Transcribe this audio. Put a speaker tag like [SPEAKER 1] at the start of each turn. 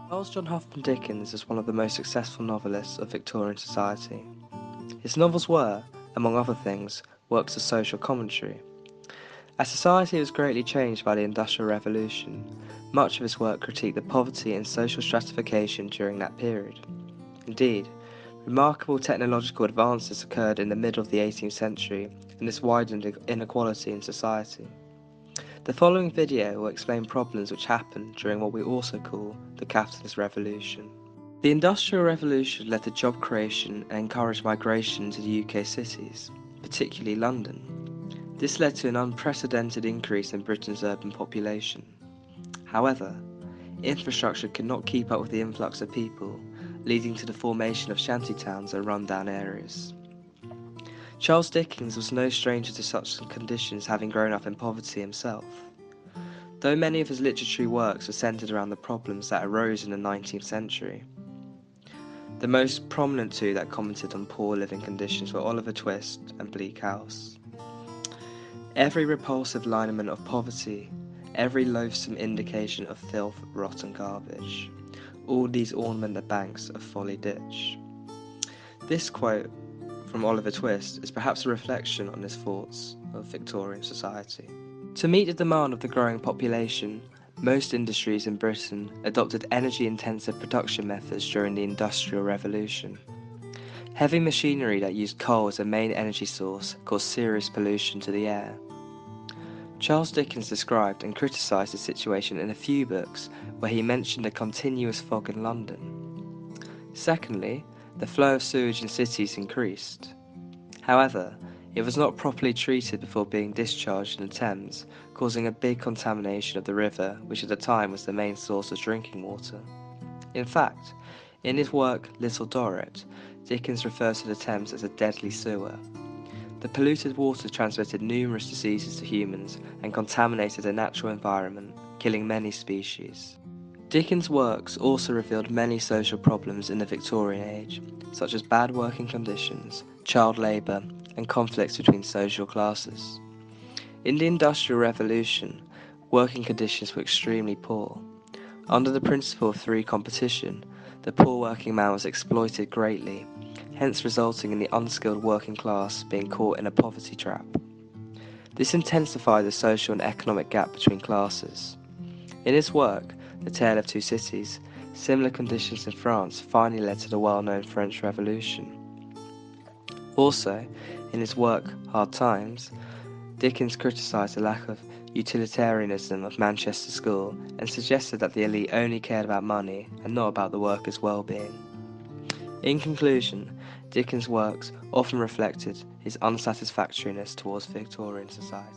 [SPEAKER 1] Charles John Hoffman Dickens is one of the most successful novelists of Victorian society. His novels were, among other things, works of social commentary. As society was greatly changed by the Industrial Revolution, much of his work critiqued the poverty and social stratification during that period. Indeed, remarkable technological advances occurred in the middle of the 18th century, and this widened inequality in society. The following video will explain problems which happened during what we also call the capitalist revolution. The Industrial Revolution led to job creation and encouraged migration to the UK cities, particularly London. This led to an unprecedented increase in Britain's urban population. However, infrastructure could not keep up with the influx of people, leading to the formation of shantytowns and rundown areas. Charles Dickens was no stranger to such conditions, having grown up in poverty himself. Though many of his literary works were centered around the problems that arose in the 19th century, the most prominent two that commented on poor living conditions were Oliver Twist and Bleak House. Every repulsive lineament of poverty, every loathsome indication of filth, rot and garbage, all these ornament the banks of Folly Ditch. This quote from Oliver Twist is perhaps a reflection on his thoughts of Victorian society. To meet the demand of the growing population, most industries in Britain adopted energy-intensive production methods during the Industrial Revolution. Heavy machinery that used coal as a main energy source caused serious pollution to the air. Charles Dickens described and criticised the situation in a few books where he mentioned a continuous fog in London. Secondly, the flow of sewage in cities increased. However, it was not properly treated before being discharged in the Thames, causing a big contamination of the river, which at the time was the main source of drinking water. In fact, in his work Little Dorrit, Dickens refers to the Thames as a deadly sewer. The polluted water transmitted numerous diseases to humans and contaminated the natural environment, killing many species. Dickens' works also revealed many social problems in the Victorian age, such as bad working conditions, child labour, and conflicts between social classes. In the Industrial Revolution, working conditions were extremely poor. Under the principle of free competition, the poor working man was exploited greatly, hence resulting in the unskilled working class being caught in a poverty trap. This intensified the social and economic gap between classes. In his work, The Tale of Two Cities, similar conditions in France finally led to the well-known French Revolution. Also, in his work Hard Times, Dickens criticised the lack of utilitarianism of Manchester School and suggested that the elite only cared about money and not about the workers' well-being. In conclusion, Dickens' works often reflected his unsatisfactoriness towards Victorian society.